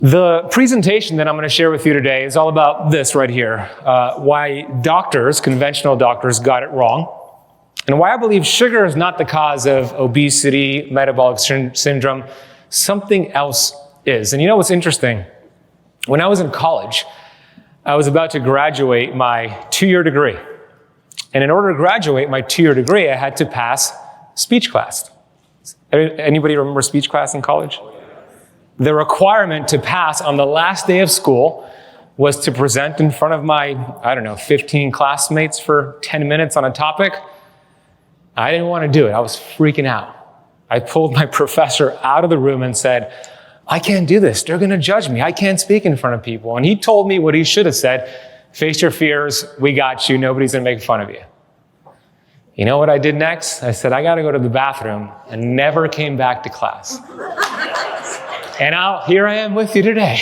The presentation that I'm going to share with you today is all about this right here, why doctors, conventional doctors, got it wrong, and why I believe sugar is not the cause of obesity, metabolic syndrome, something else is. And you know what's interesting? When I was in college, I was about to graduate my 2-year degree. And in order to graduate my 2-year degree, I had to pass speech class. Anybody remember speech class in college? The requirement to pass on the last day of school was to present in front of my, 15 classmates for 10 minutes on a topic. I didn't want to do it. I was freaking out. I pulled my professor out of the room and said, I can't do this. They're going to judge me. I can't speak in front of people. And he told me what he should have said. Face your fears. We got you. Nobody's going to make fun of you. You know what I did next? I said, I got to go to the bathroom, and never came back to class. And here I am with you today.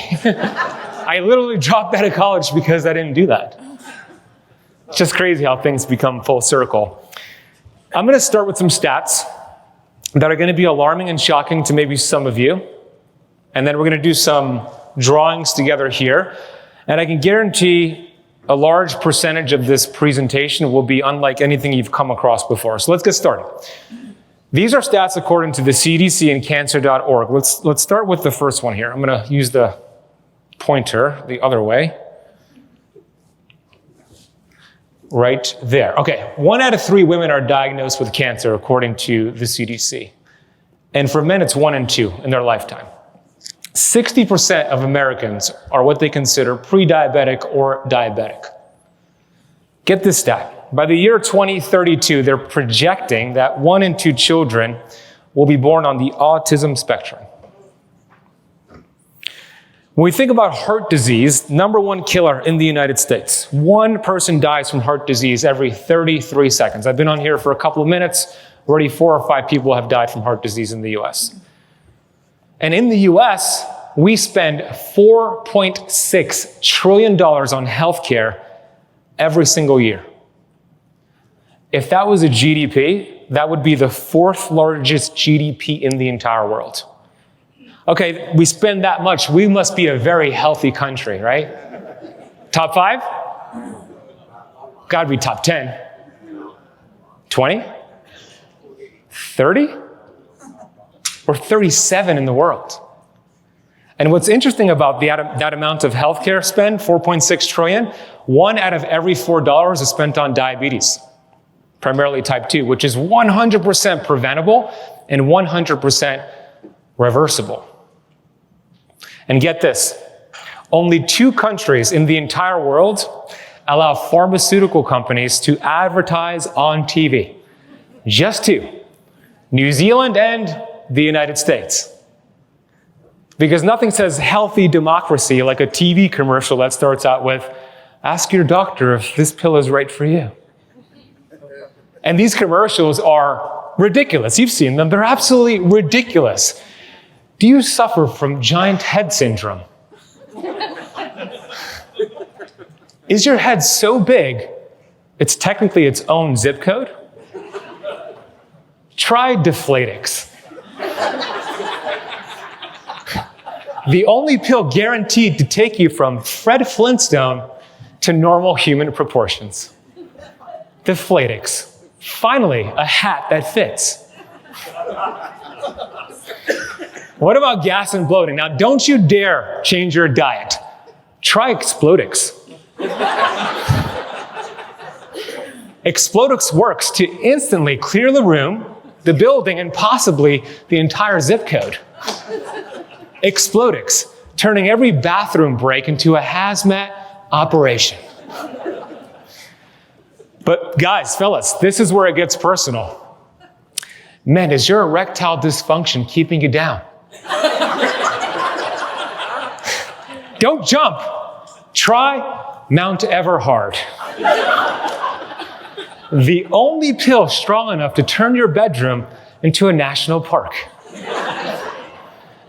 I literally dropped out of college because I didn't do that. It's just crazy how things become full circle. I'm going to start with some stats that are going to be alarming and shocking to maybe some of you. And then we're going to do some drawings together here. And I can guarantee a large percentage of this presentation will be unlike anything you've come across before. So let's get started. These are stats according to the CDC and cancer.org. Let's start with the first one here. I'm going to use the pointer the other way. Right there. Okay, 1 out of 3 women are diagnosed with cancer according to the CDC. And for men, it's 1 in 2 in their lifetime. 60% of Americans are what they consider pre-diabetic or diabetic. Get this stat. By the year 2032, they're projecting that 1 in 2 children will be born on the autism spectrum. When we think about heart disease, #1 killer in the United States. 1 person dies from heart disease every 33 seconds. I've been on here for a couple of minutes. Already 4 or 5 people have died from heart disease in the US. And in the US, we spend $4.6 trillion on healthcare every single year. If that was a GDP, that would be the 4th largest GDP in the entire world. Okay, we spend that much. We must be a very healthy country, right? Top 5? Gotta be top 10. 20? 30? We're 37 in the world. And what's interesting about that amount of healthcare spend, $4.6 trillion, 1 out of every $4 is spent on diabetes. Primarily type 2, which is 100% preventable and 100% reversible. And get this, only 2 countries in the entire world allow pharmaceutical companies to advertise on TV. Just 2, New Zealand and the United States. Because nothing says healthy democracy like a TV commercial that starts out with, ask your doctor if this pill is right for you. And these commercials are ridiculous. You've seen them. They're absolutely ridiculous. Do you suffer from giant head syndrome? Is your head so big, it's technically its own zip code? Try Deflatix. The only pill guaranteed to take you from Fred Flintstone to normal human proportions. Deflatix. Finally, a hat that fits. What about gas and bloating? Now, don't you dare change your diet. Try Explodix. Explodix works to instantly clear the room, the building, and possibly the entire zip code. Explodix, turning every bathroom break into a hazmat operation. But guys, fellas, this is where it gets personal. Man, is your erectile dysfunction keeping you down? Don't jump. Try Mount Everhard. The only pill strong enough to turn your bedroom into a national park.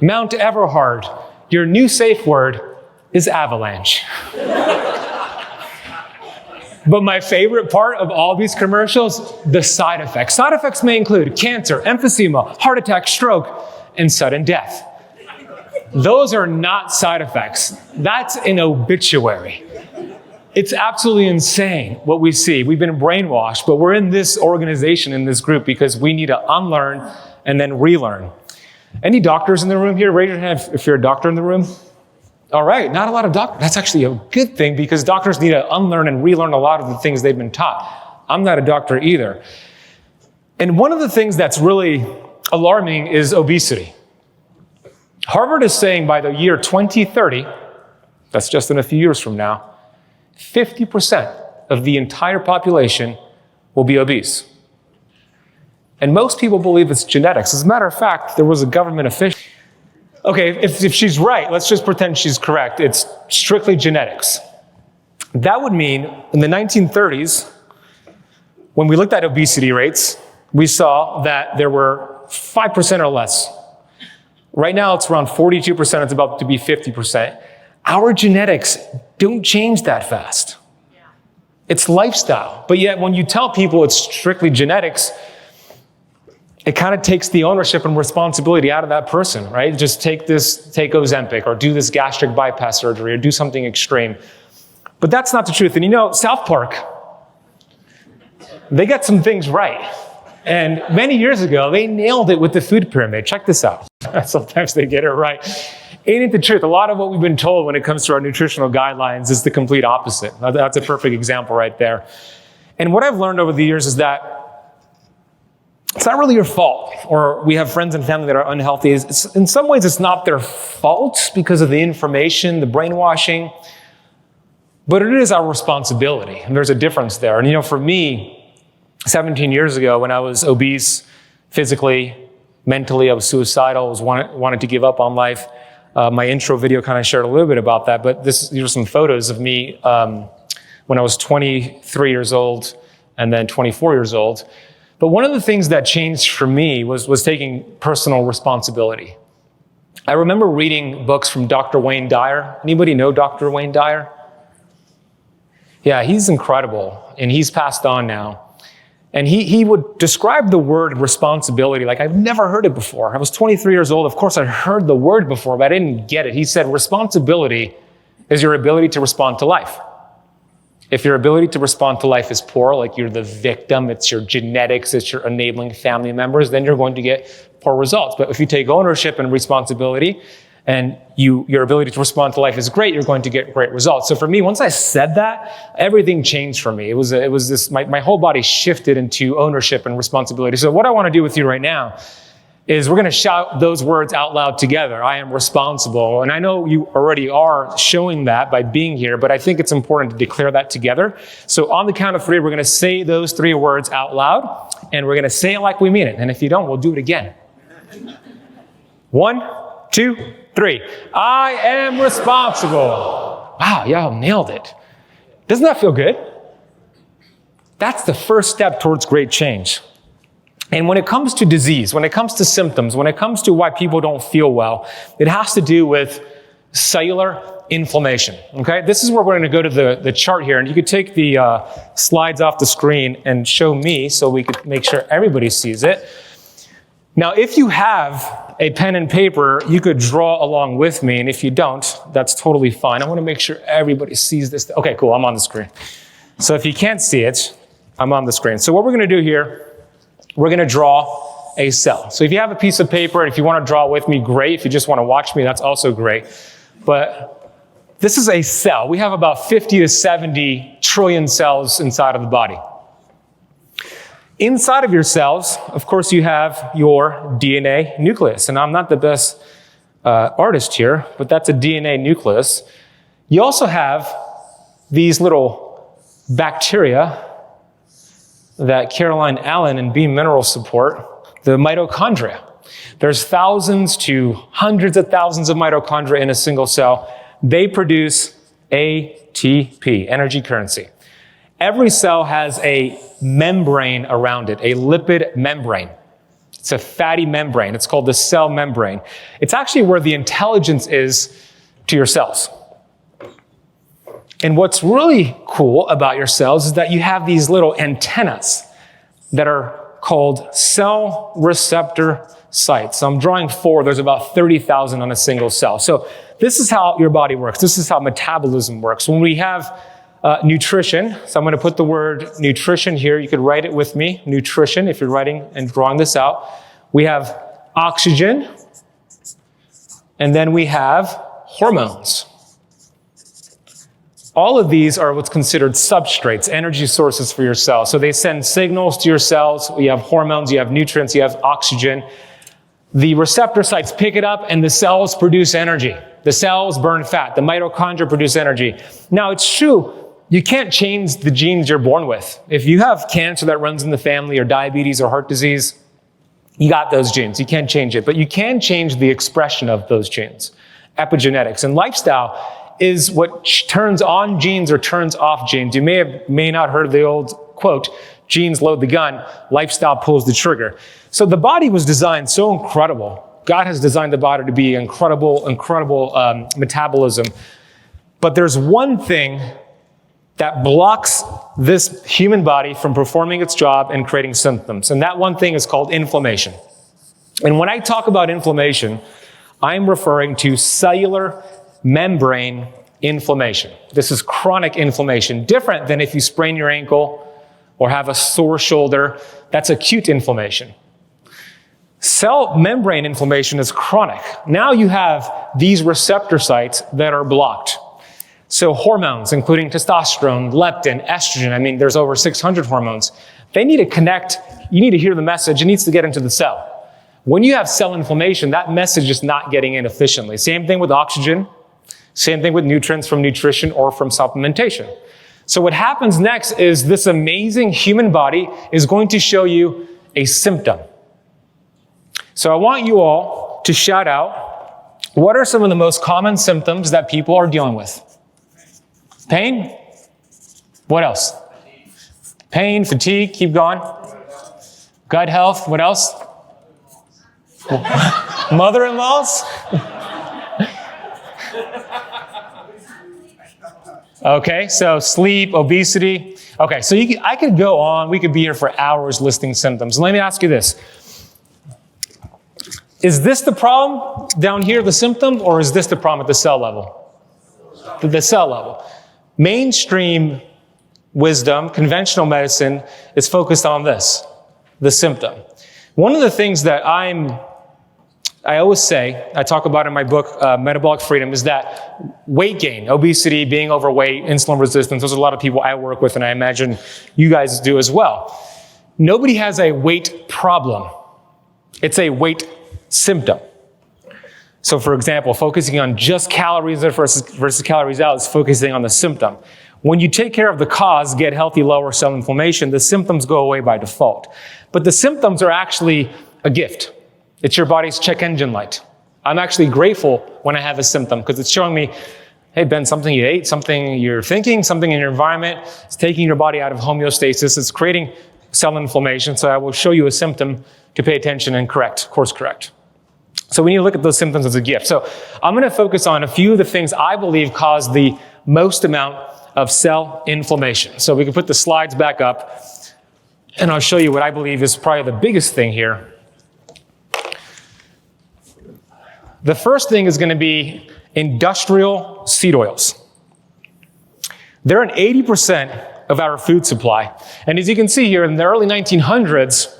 Mount Everhard, your new safe word is avalanche. But my favorite part of all these commercials, the side effects. Side effects may include cancer, emphysema, heart attack, stroke, and sudden death. Those are not side effects. That's an obituary. It's absolutely insane what we see. We've been brainwashed, but we're in this organization, in this group, because we need to unlearn and then relearn. Any doctors in the room here? Raise your hand if you're a doctor in the room. All right, not a lot of doctors. That's actually a good thing because doctors need to unlearn and relearn a lot of the things they've been taught. I'm not a doctor either. And one of the things that's really alarming is obesity. Harvard is saying by the year 2030, that's just in a few years from now, 50% of the entire population will be obese. And most people believe it's genetics. As a matter of fact, there was a government official. Okay, if she's right, let's just pretend she's correct. It's strictly genetics. That would mean in the 1930s, when we looked at obesity rates, we saw that there were 5% or less. Right now, it's around 42%. It's about to be 50%. Our genetics don't change that fast. It's lifestyle. But yet, when you tell people it's strictly genetics, it kind of takes the ownership and responsibility out of that person, right? Just take Ozempic, or do this gastric bypass surgery, or do something extreme. But that's not the truth. And you know, South Park, they got some things right. And many years ago, they nailed it with the food pyramid. Check this out. Sometimes they get it right. Ain't it the truth? A lot of what we've been told when it comes to our nutritional guidelines is the complete opposite. That's a perfect example right there. And what I've learned over the years is that it's not really your fault, or we have friends and family that are unhealthy. In some ways, it's not their fault because of the information, the brainwashing, but it is our responsibility, and there's a difference there. And you know, for me, 17 years ago, when I was obese, physically, mentally, I was suicidal, wanted to give up on life. My intro video kind of shared a little bit about that, but these are some photos of me when I was 23 years old and then 24 years old. But one of the things that changed for me was taking personal responsibility. I remember reading books from Dr. Wayne Dyer. Anybody know Dr. Wayne Dyer? Yeah, he's incredible, and he's passed on now. And he would describe the word responsibility like I've never heard it before. I was 23 years old. Of course, I heard the word before, but I didn't get it. He said, responsibility is your ability to respond to life. If your ability to respond to life is poor, like you're the victim, it's your genetics, it's your enabling family members, then you're going to get poor results. But if you take ownership and responsibility, and your ability to respond to life is great, you're going to get great results. So for me, once I said that, everything changed for me. It was this, my whole body shifted into ownership and responsibility. So what I want to do with you right now is we're going to shout those words out loud together. I am responsible. And I know you already are showing that by being here, but I think it's important to declare that together. So on the count of 3, we're going to say those 3 words out loud, and we're going to say it like we mean it. And if you don't, we'll do it again. 1, 2, 3. I am responsible. Wow, y'all nailed it. Doesn't that feel good? That's the first step towards great change. And when it comes to disease, when it comes to symptoms, when it comes to why people don't feel well, it has to do with cellular inflammation, okay? This is where we're going to go to the chart here, and you could take the slides off the screen and show me so we could make sure everybody sees it. Now, if you have a pen and paper, you could draw along with me, and if you don't, that's totally fine. I want to make sure everybody sees this. Okay, cool, I'm on the screen. So if you can't see it, I'm on the screen. So what we're going to do here, we're going to draw a cell. So if you have a piece of paper, and if you want to draw with me, great. If you just want to watch me, that's also great. But this is a cell. We have about 50 to 70 trillion cells inside of the body. Inside of your cells, of course, you have your DNA nucleus. And I'm not the best artist here, but that's a DNA nucleus. You also have these little bacteria that Caroline Allen and Beam Minerals support, the mitochondria. There's thousands to hundreds of thousands of mitochondria in a single cell. They produce ATP, energy currency. Every cell has a membrane around it, a lipid membrane. It's a fatty membrane. It's called the cell membrane. It's actually where the intelligence is to your cells. And what's really cool about your cells is that you have these little antennas that are called cell receptor sites. So I'm drawing 4. There's about 30,000 on a single cell. So this is how your body works. This is how metabolism works. When we have nutrition, so I'm going to put the word nutrition here. You could write it with me, nutrition, if you're writing and drawing this out. We have oxygen, and then we have hormones. All of these are what's considered substrates, energy sources for your cells. So they send signals to your cells. You have hormones, you have nutrients, you have oxygen. The receptor sites pick it up and the cells produce energy. The cells burn fat. The mitochondria produce energy. Now, it's true, you can't change the genes you're born with. If you have cancer that runs in the family or diabetes or heart disease, you got those genes. You can't change it. But you can change the expression of those genes. Epigenetics. And lifestyle is what turns on genes or turns off genes. You may not heard the old quote, genes load the gun, lifestyle pulls the trigger. So the body was designed so incredible. God has designed the body to be incredible metabolism. But there's one thing that blocks this human body from performing its job and creating symptoms. And that one thing is called inflammation. And when I talk about inflammation, I'm referring to cellular membrane inflammation. This is chronic inflammation, different than if you sprain your ankle or have a sore shoulder. That's acute inflammation. Cell membrane inflammation is chronic. Now you have these receptor sites that are blocked. So hormones, including testosterone, leptin, estrogen, there's over 600 hormones. They need to connect. You need to hear the message. It needs to get into the cell. When you have cell inflammation, that message is not getting in efficiently. Same thing with oxygen. Same thing with nutrients from nutrition or from supplementation. So what happens next is this amazing human body is going to show you a symptom. So I want you all to shout out, what are some of the most common symptoms that people are dealing with? Pain? What else? Pain, fatigue, keep going. Gut health, what else? Mother-in-laws? Okay, so sleep, obesity. Okay, so I could go on. We could be here for hours listing symptoms. Let me ask you this. Is this the problem down here, the symptom, or is this the problem at the cell level? The cell level. Mainstream wisdom, conventional medicine, is focused on this, the symptom. One of the things that I always say, I talk about in my book, Metabolic Freedom, is that weight gain, obesity, being overweight, insulin resistance, those are a lot of people I work with, and I imagine you guys do as well. Nobody has a weight problem. It's a weight symptom. So for example, focusing on just calories in versus calories out is focusing on the symptom. When you take care of the cause, get healthy, lower cell inflammation, the symptoms go away by default. But the symptoms are actually a gift. It's your body's check engine light. I'm actually grateful when I have a symptom because it's showing me, hey, Ben, something you ate, something you're thinking, something in your environment, it's taking your body out of homeostasis, it's creating cell inflammation. So I will show you a symptom to pay attention and course correct. So we need to look at those symptoms as a gift. So I'm going to focus on a few of the things I believe cause the most amount of cell inflammation. So we can put the slides back up, and I'll show you what I believe is probably the biggest thing here. The first thing is going to be industrial seed oils. They're in 80% of our food supply. And as you can see here, in the early 1900s,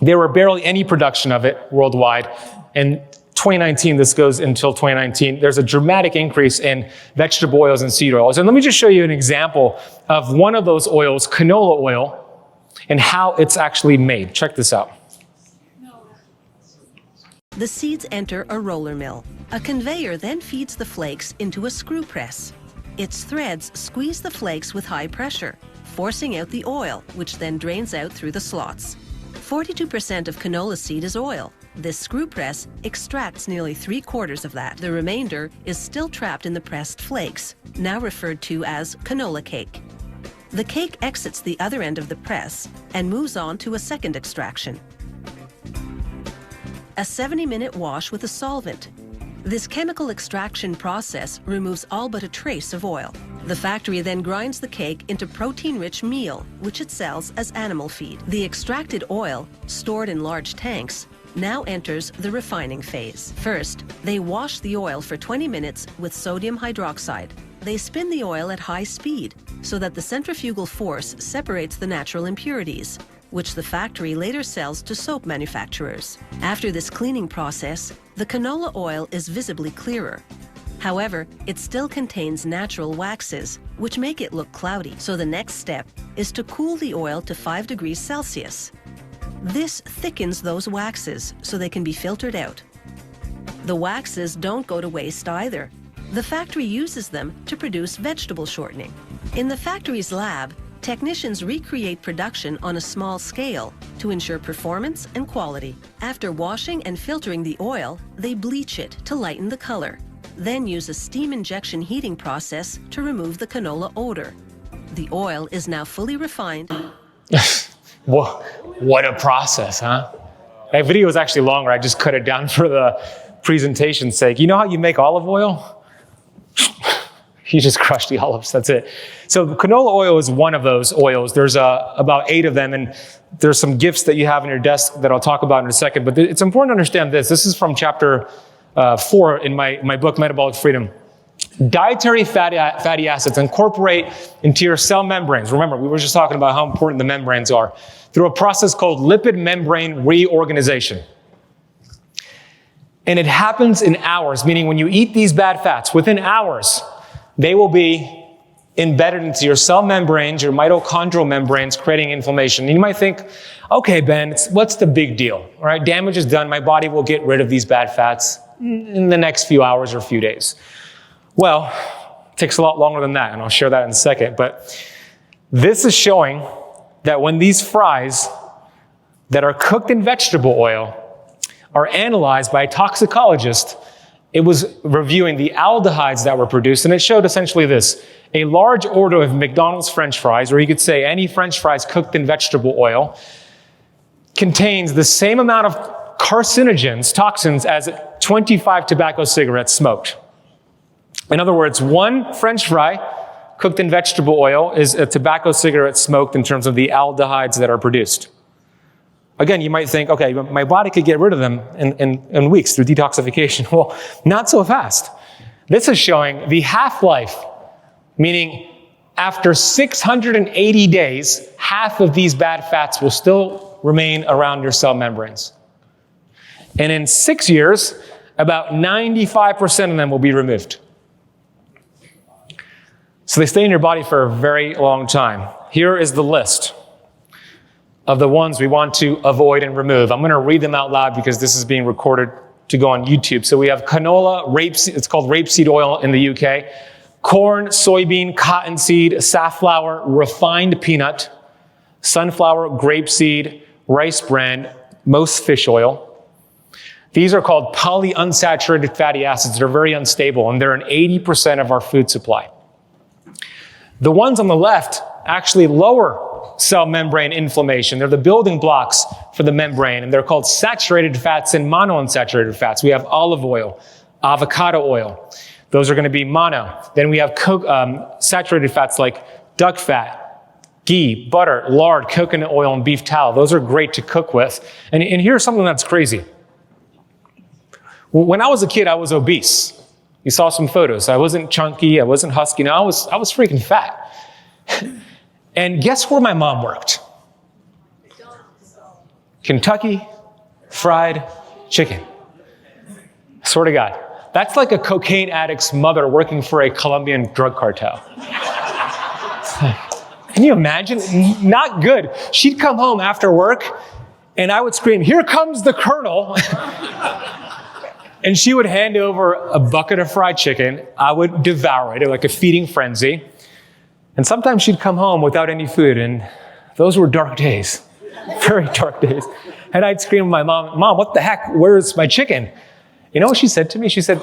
there were barely any production of it worldwide. In 2019, this goes until 2019, there's a dramatic increase in vegetable oils and seed oils. And let me just show you an example of one of those oils, canola oil, and how it's actually made. Check this out. The seeds enter a roller mill. A conveyor then feeds the flakes into a screw press. Its threads squeeze the flakes with high pressure, forcing out the oil, which then drains out through the slots. 42% of canola seed is oil. This screw press extracts nearly 3/4 of that. The remainder is still trapped in the pressed flakes, now referred to as canola cake. The cake exits the other end of the press and moves on to a second extraction. A 70-minute wash with a solvent. This chemical extraction process removes all but a trace of oil. The factory then grinds the cake into protein-rich meal, which it sells as animal feed. The extracted oil, stored in large tanks, now enters the refining phase. First, they wash the oil for 20 minutes with sodium hydroxide. They spin the oil at high speed so that the centrifugal force separates the natural impurities, which the factory later sells to soap manufacturers. After this cleaning process, the canola oil is visibly clearer. However, it still contains natural waxes, which make it look cloudy. So the next step is to cool the oil to 5 degrees Celsius. This thickens those waxes so they can be filtered out. The waxes don't go to waste either. The factory uses them to produce vegetable shortening. In the factory's lab, technicians recreate production on a small scale to ensure performance and quality. After washing and filtering the oil, they bleach it to lighten the color, then use a steam injection heating process to remove the canola odor. The oil is now fully refined. What a process, huh? That video is actually longer. I just cut it down for the presentation's sake. You know how you make olive oil? You just crush the olives, that's it. So canola oil is one of those oils. There's about 8 of them, and there's some gifts that you have on your desk that I'll talk about in a second. But it's important to understand this. This is from chapter 4 in my book, Metabolic Freedom. Dietary fatty acids incorporate into your cell membranes. Remember, we were just talking about how important the membranes are, through a process called lipid membrane reorganization. And it happens in hours, meaning when you eat these bad fats, within hours, they will be embedded into your cell membranes, your mitochondrial membranes, creating inflammation. And you might think, okay, Ben, what's the big deal? All right, damage is done. My body will get rid of these bad fats in the next few hours or few days. Well, it takes a lot longer than that, and I'll share that in a second. But this is showing that when these fries that are cooked in vegetable oil are analyzed by a toxicologist, it was reviewing the aldehydes that were produced, and it showed essentially this. A large order of McDonald's French fries, or you could say any French fries cooked in vegetable oil, contains the same amount of carcinogens, toxins, as 25 tobacco cigarettes smoked. In other words, one French fry cooked in vegetable oil is a tobacco cigarette smoked in terms of the aldehydes that are produced. Again, you might think, okay, my body could get rid of them in weeks through detoxification. Well, not so fast. This is showing the half-life, meaning after 680 days, half of these bad fats will still remain around your cell membranes. And in 6 years, about 95% of them will be removed. So they stay in your body for a very long time. Here is the list of the ones we want to avoid and remove. I'm going to read them out loud because this is being recorded to go on YouTube. So we have canola, rapeseed, it's called rapeseed oil in the UK, corn, soybean, cottonseed, safflower, refined peanut, sunflower, grapeseed, rice bran, most fish oil. These are called polyunsaturated fatty acids. They're very unstable, and they're in 80% of our food supply. The ones on the left actually lower cell membrane inflammation. They're the building blocks for the membrane, and they're called saturated fats and monounsaturated fats. We have olive oil, avocado oil. Those are going to be mono. Then we have saturated fats like duck fat, ghee, butter, lard, coconut oil, and beef tallow. Those are great to cook with. And here's something that's crazy. When I was a kid, I was obese. You saw some photos. I wasn't chunky. I wasn't husky. No, I was freaking fat. And guess where my mom worked? Kentucky Fried Chicken. I swear to God. That's like a cocaine addict's mother working for a Colombian drug cartel. Can you imagine? Not good. She'd come home after work, and I would scream, "Here comes the Colonel." And she would hand over a bucket of fried chicken. I would devour it like a feeding frenzy. And sometimes she'd come home without any food, and those were dark days, very dark days. And I'd scream at my mom, "Mom, what the heck? Where's my chicken?" You know what she said to me? She said,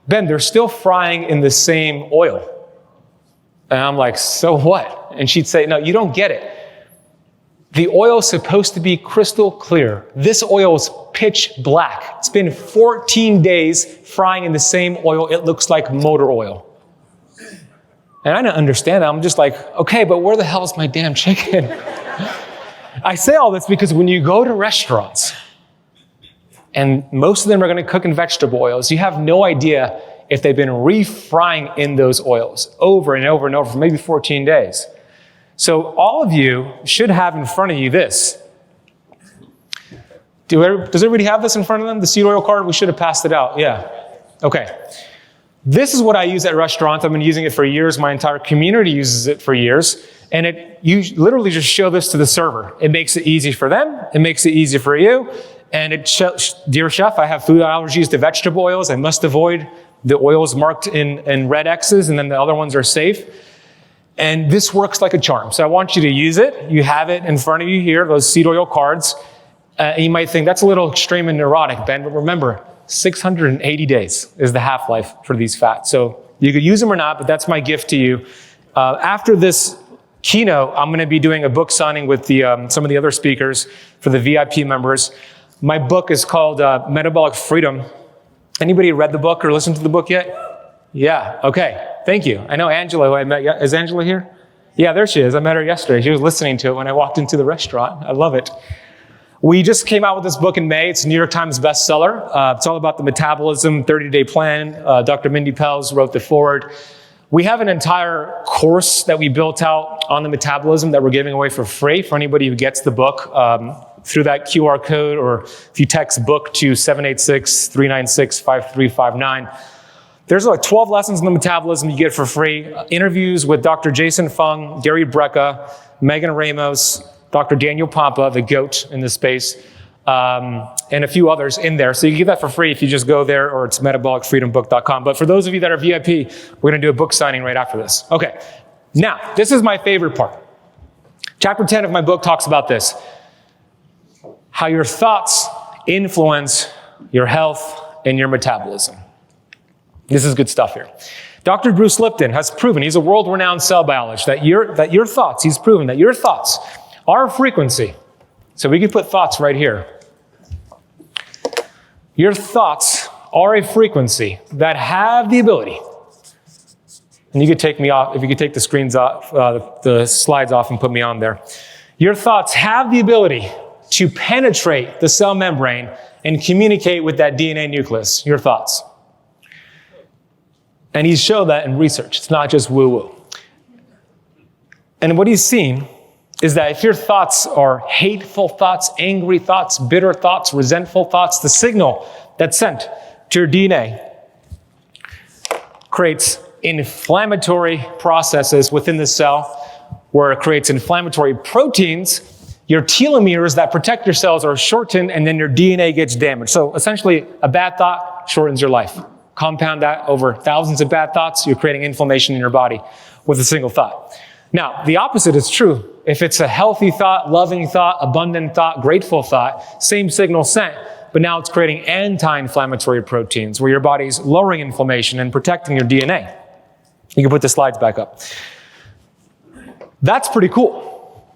"Ben, they're still frying in the same oil." And I'm like, "So what?" And she'd say, "No, you don't get it. The oil is supposed to be crystal clear. This oil is pitch black. It's been 14 days frying in the same oil. It looks like motor oil." And I didn't understand that. I'm just like, okay, but where the hell is my damn chicken? I say all this because when you go to restaurants And most of them are going to cook in vegetable oils. You have no idea if they've been refrying in those oils over and over and over for maybe 14 days. So all of you should have in front of you this. Does everybody have this in front of them? The seed oil card? We should have passed it out. Yeah. Okay. This is what I use at restaurants. I've been using it for years. My entire community uses it for years. And you literally just show this to the server. It makes it easy for them. It makes it easy for you. And dear chef, I have food allergies to vegetable oils. I must avoid the oils marked in red X's, and then the other ones are safe. And this works like a charm. So I want you to use it. You have it in front of you here, those seed oil cards. You might think that's a little extreme and neurotic, Ben, but remember, 680 days is the half-life for these fats. So you could use them or not, but that's my gift to you. After this keynote, I'm going to be doing a book signing with some of the other speakers for the VIP members. My book is called Metabolic Freedom. Anybody read the book or listened to the book yet? Yeah, okay, thank you. I know Angela, who I met, is Angela here? Yeah, there she is. I met her yesterday. She was listening to it when I walked into the restaurant. I love it. We just came out with this book in May. It's a New York Times bestseller. It's all about the metabolism 30-day plan. Dr. Mindy Pelz wrote the foreword. We have an entire course that we built out on the metabolism that we're giving away for free for anybody who gets the book through that QR code, or if you text book to 786-396-5359. There's like 12 lessons on the metabolism you get for free. Interviews with Dr. Jason Fung, Gary Brecka, Megan Ramos, Dr. Daniel Pompa, the GOAT in this space, and a few others in there. So you can get that for free if you just go there, or it's metabolicfreedombook.com. But for those of you that are VIP, we're going to do a book signing right after this. Okay, now, this is my favorite part. Chapter 10 of my book talks about this. How your thoughts influence your health and your metabolism. This is good stuff here. Dr. Bruce Lipton has proven, he's a world-renowned cell biologist, that your thoughts, he's proven that your thoughts are a frequency. So we can put thoughts right here. Your thoughts are a frequency that have the ability, and you could take me off, if you could take the screens off, the slides off and put me on there. Your thoughts have the ability to penetrate the cell membrane and communicate with that DNA nucleus, your thoughts. And he's shown that in research. It's not just woo-woo. And what he's seen is that if your thoughts are hateful thoughts, angry thoughts, bitter thoughts, resentful thoughts, the signal that's sent to your DNA creates inflammatory processes within the cell, where it creates inflammatory proteins. Your telomeres that protect your cells are shortened, and then your DNA gets damaged. So essentially, a bad thought shortens your life. Compound that over thousands of bad thoughts, you're creating inflammation in your body with a single thought. Now, the opposite is true. If it's a healthy thought, loving thought, abundant thought, grateful thought, same signal sent, but now it's creating anti-inflammatory proteins where your body's lowering inflammation and protecting your DNA. You can put the slides back up. That's pretty cool.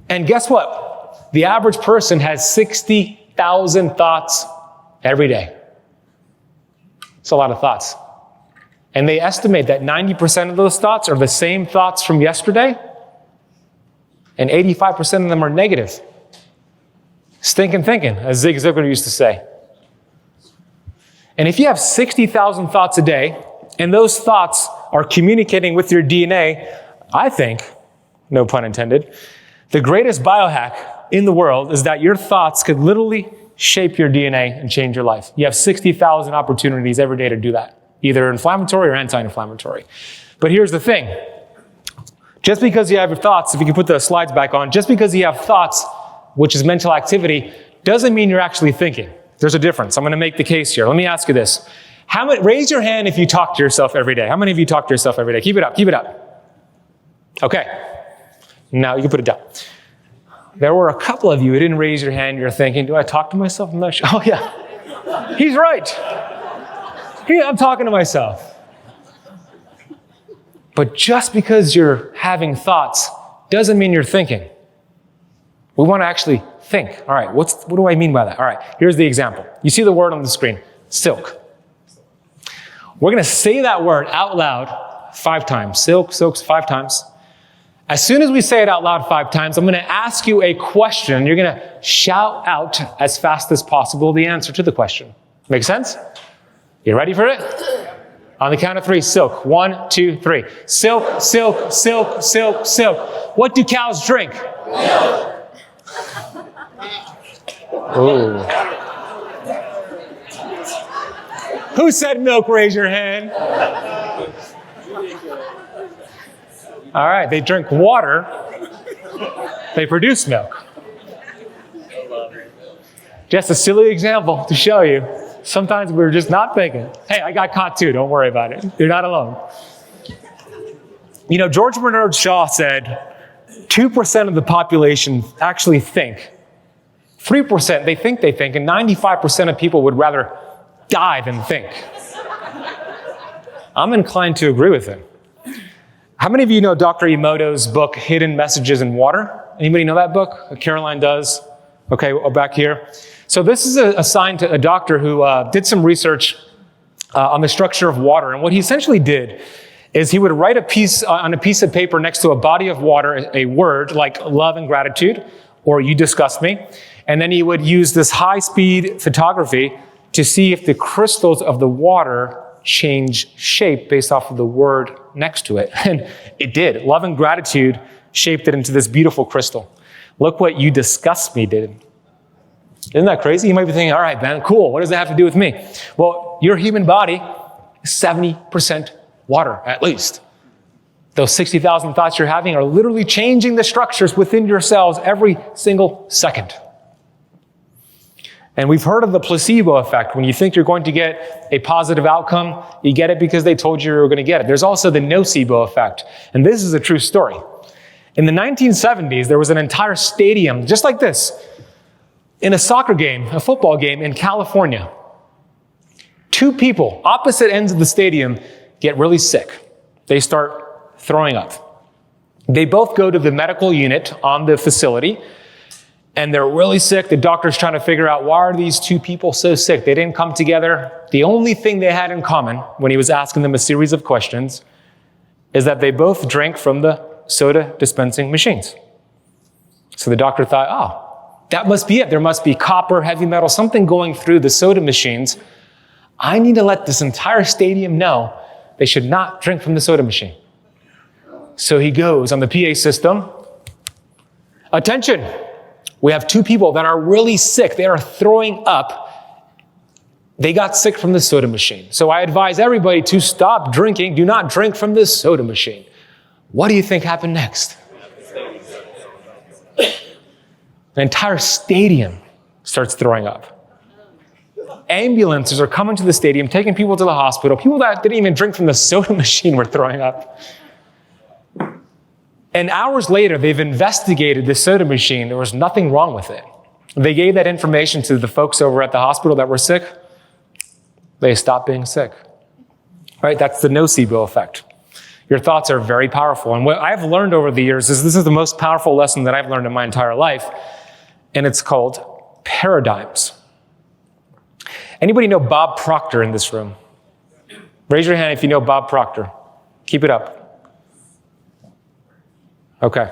And guess what? The average person has 60,000 thoughts every day. It's a lot of thoughts. And they estimate that 90% of those thoughts are the same thoughts from yesterday, and 85% of them are negative. Stinking thinking, as Zig Ziglar used to say. And if you have 60,000 thoughts a day, and those thoughts are communicating with your DNA, I think, no pun intended, the greatest biohack in the world is that your thoughts could literally shape your DNA and change your life. You have 60,000 opportunities every day to do that, either inflammatory or anti-inflammatory. But here's the thing. Just because you have your thoughts, if you can put the slides back on, just because you have thoughts, which is mental activity, doesn't mean you're actually thinking. There's a difference. I'm going to make the case here. Let me ask you this. Raise your hand if you talk to yourself every day. How many of you talk to yourself every day? Keep it up. Keep it up. Okay. Now you can put it down. There were a couple of you who didn't raise your hand. You're thinking, do I talk to myself? I'm not sure. Oh, yeah. He's right. Yeah, I'm talking to myself. But just because you're having thoughts doesn't mean you're thinking. We want to actually think. All right, what do I mean by that? All right, here's the example. You see the word on the screen, silk. We're going to say that word out loud 5 times. Silk, silks 5 times. As soon as we say it out loud 5 times, I'm going to ask you a question. You're going to shout out as fast as possible the answer to the question. Make sense? You ready for it? On the count of 3, silk. 1, 2, 3. Silk, silk, silk, silk, silk. What do cows drink? Milk. Ooh. Who said milk? Raise your hand. All right, they drink water. They produce milk. Just a silly example to show you. Sometimes we're just not thinking. Hey, I got caught too. Don't worry about it. You're not alone. You know, George Bernard Shaw said 2% of the population actually think. 3% they think, and 95% of people would rather die than think. I'm inclined to agree with him. How many of you know Dr. Emoto's book, Hidden Messages in Water? Anybody know that book? Caroline does. Okay, back here. So this is assigned to a doctor who did some research on the structure of water. And what he essentially did is he would write on a piece of paper next to a body of water, a word like love and gratitude, or you disgust me. And then he would use this high-speed photography to see if the crystals of the water change shape based off of the word next to it. And it did. Love and gratitude shaped it into this beautiful crystal. Look what you disgust me did. Isn't that crazy? You might be thinking, all right, Ben, cool. What does that have to do with me? Well, your human body is 70% water, at least. Those 60,000 thoughts you're having are literally changing the structures within your cells every single second. And we've heard of the placebo effect. When you think you're going to get a positive outcome, you get it because they told you you were going to get it. There's also the nocebo effect. And this is a true story. In the 1970s, there was an entire stadium, just like this, in a soccer game, a football game in California. 2 people, opposite ends of the stadium, get really sick. They start throwing up. They both go to the medical unit on the facility, and they're really sick. The doctor's trying to figure out, why are these 2 people so sick? They didn't come together. The only thing they had in common when he was asking them a series of questions is that they both drank from the soda dispensing machines. So the doctor thought, oh, that must be it. There must be copper, heavy metal, something going through the soda machines. I need to let this entire stadium know they should not drink from the soda machine. So he goes on the PA system. Attention. We have 2 people that are really sick. They are throwing up. They got sick from the soda machine. So I advise everybody to stop drinking. Do not drink from the soda machine. What do you think happened next? The entire stadium starts throwing up. Ambulances are coming to the stadium, taking people to the hospital. People that didn't even drink from the soda machine were throwing up. And hours later, they've investigated the soda machine. There was nothing wrong with it. They gave that information to the folks over at the hospital that were sick. They stopped being sick. Right? That's the nocebo effect. Your thoughts are very powerful. And what I've learned over the years is this is the most powerful lesson that I've learned in my entire life. And it's called paradigms. Anybody know Bob Proctor in this room? Raise your hand if you know Bob Proctor. Keep it up. Okay.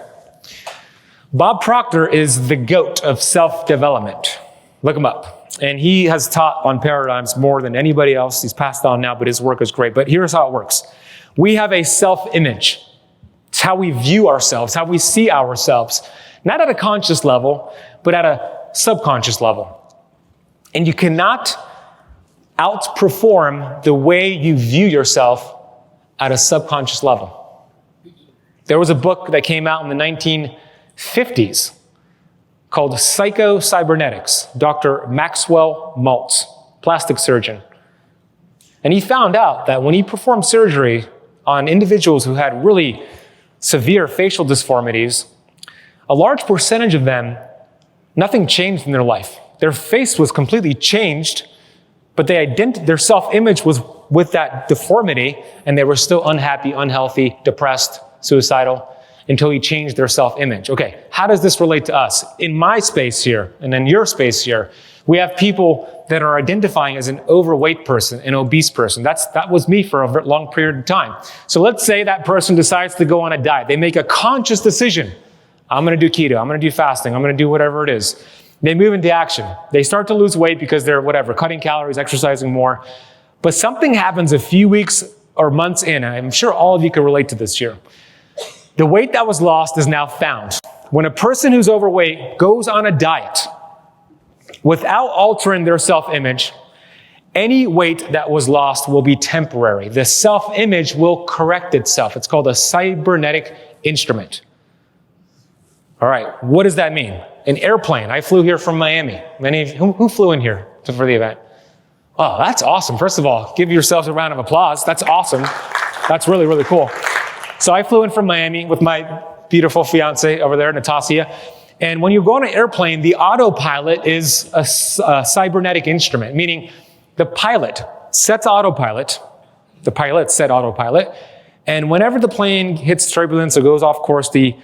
Bob Proctor is the GOAT of self-development. Look him up. And he has taught on paradigms more than anybody else. He's passed on now, but his work is great. But here's how it works. We have a self-image. It's how we view ourselves, how we see ourselves. Not at a conscious level, but at a subconscious level. And you cannot outperform the way you view yourself at a subconscious level. There was a book that came out in the 1950s called Psycho-Cybernetics, Dr. Maxwell Maltz, plastic surgeon. And he found out that when he performed surgery on individuals who had really severe facial disformities, a large percentage of them, nothing changed in their life. Their face was completely changed, but their self-image was with that deformity, and they were still unhappy, unhealthy, depressed, suicidal, until he changed their self-image. Okay, how does this relate to us? In my space here, and in your space here, We have people that are identifying as an overweight person, an obese person. That was me for a long period of time. So let's say that person decides to go on a diet. They make a conscious decision. I'm going to do keto. I'm going to do fasting. I'm going to do whatever it is. They move into action. They start to lose weight because they're cutting calories, exercising more. But something happens a few weeks or months in, and I'm sure all of you can relate to this here. The weight that was lost is now found. When a person who's overweight goes on a diet without altering their self-image, any weight that was lost will be temporary. The self-image will correct itself. It's called a cybernetic instrument. All right, what does that mean? An airplane. I flew here from Miami. Who flew in here for the event? Oh, that's awesome. First of all, give yourselves a round of applause. That's awesome. That's really, really cool. So I flew in from Miami with my beautiful fiance over there, Natasha. And when you go on an airplane, the autopilot is a cybernetic instrument, meaning the pilot sets autopilot, the pilot set autopilot, and whenever the plane hits turbulence or goes off course, the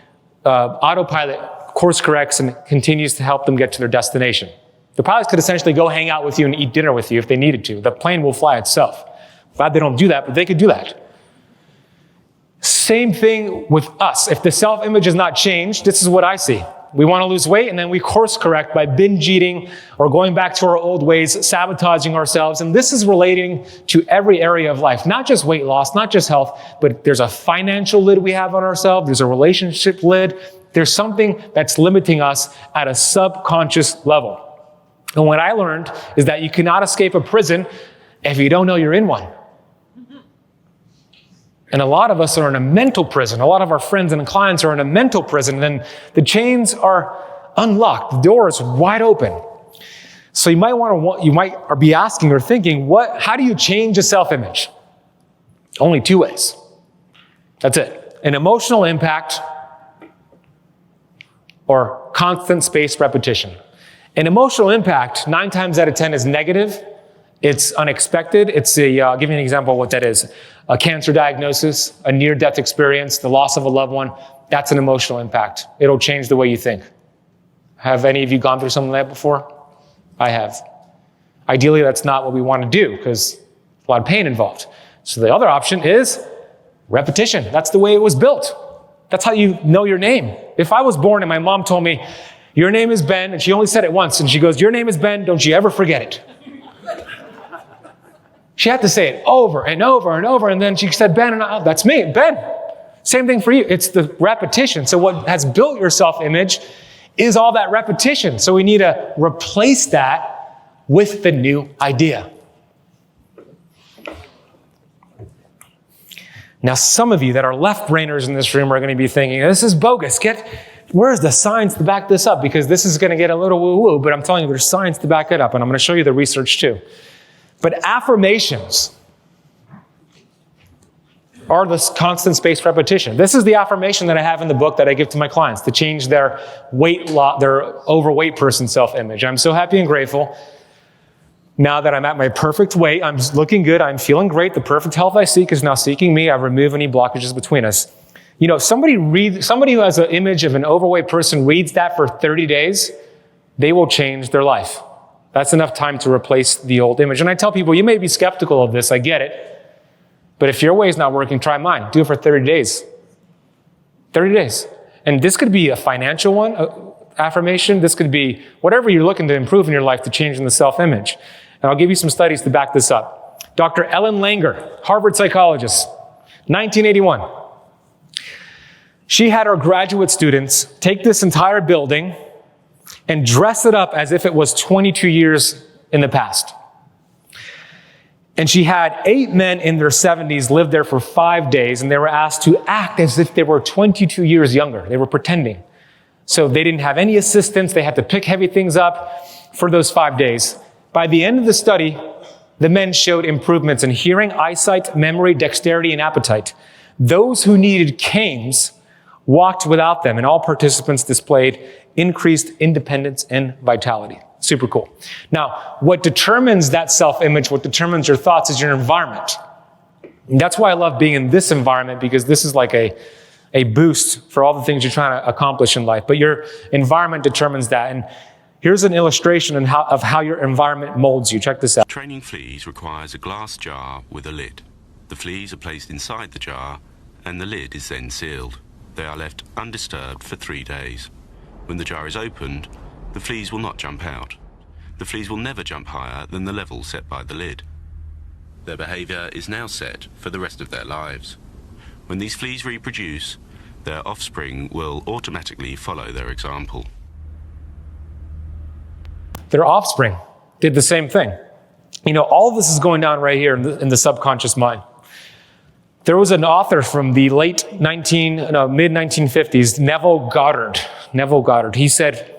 autopilot course corrects and continues to help them get to their destination. The pilots could essentially go hang out with you and eat dinner with you if they needed to. The plane will fly itself. Glad they don't do that, but they could do that. Same thing with us. If the self-image is not changed, this is what I see. We want to lose weight, and then we course correct by binge eating or going back to our old ways, sabotaging ourselves. And this is relating to every area of life, not just weight loss, not just health, but there's a financial lid we have on ourselves. There's a relationship lid. There's something that's limiting us at a subconscious level. And what I learned is that you cannot escape a prison if you don't know you're in one. And a lot of us are in a mental prison. A lot of our friends and clients are in a mental prison. And then the chains are unlocked. The door is wide open. So you might be asking or thinking, how do you change a self-image? Only two ways. That's it. An emotional impact or constant spaced repetition. An emotional impact, 9 times out of 10, is negative. It's unexpected. I'll give you an example of what that is. A cancer diagnosis, a near-death experience, the loss of a loved one. That's an emotional impact. It'll change the way you think. Have any of you gone through something like that before? I have. Ideally, that's not what we want to do because a lot of pain involved. So the other option is repetition. That's the way it was built. That's how you know your name. If I was born and my mom told me, your name is Ben, and she only said it once, and she goes, your name is Ben, don't you ever forget it. She had to say it over and over and over, and then she said, Ben, and that's me, Ben. Same thing for you. It's the repetition. So what has built your self-image is all that repetition. So we need to replace that with the new idea. Now, some of you that are left-brainers in this room are going to be thinking, this is bogus. Where's the science to back this up? Because this is going to get a little woo-woo, but I'm telling you, there's science to back it up, and I'm going to show you the research too. But affirmations are this constant spaced repetition. This is the affirmation that I have in the book that I give to my clients to change their their overweight person self-image. I'm so happy and grateful. Now that I'm at my perfect weight, I'm looking good, I'm feeling great, the perfect health I seek is now seeking me, I remove any blockages between us. You know, somebody who has an image of an overweight person reads that for 30 days, they will change their life. That's enough time to replace the old image. And I tell people, you may be skeptical of this, I get it. But if your way is not working, try mine. Do it for 30 days. 30 days. And this could be a financial one, affirmation. This could be whatever you're looking to improve in your life to change in the self-image. And I'll give you some studies to back this up. Dr. Ellen Langer, Harvard psychologist, 1981. She had her graduate students take this entire building and dress it up as if it was 22 years in the past. And she had 8 men in their 70s live there for 5 days, and they were asked to act as if they were 22 years younger. They were pretending. So they didn't have any assistance. They had to pick heavy things up for those 5 days. By the end of the study, the men showed improvements in hearing, eyesight, memory, dexterity, and appetite. Those who needed canes walked without them, and all participants displayed increased independence and vitality. Super cool. Now, what determines that self-image, what determines your thoughts is your environment. And that's why I love being in this environment, because this is like a boost for all the things you're trying to accomplish in life. But your environment determines that. And Here's an illustration of how your environment molds you. Check this out. Training fleas requires a glass jar with a lid. The fleas are placed inside the jar and the lid is then sealed. They are left undisturbed for 3 days. When the jar is opened, the fleas will not jump out. The fleas will never jump higher than the level set by the lid. Their behavior is now set for the rest of their lives. When these fleas reproduce, their offspring will automatically follow their example. Their offspring did the same thing. You know, all of this is going down right here in the subconscious mind. There was an author from the mid-1950s, Neville Goddard. He said,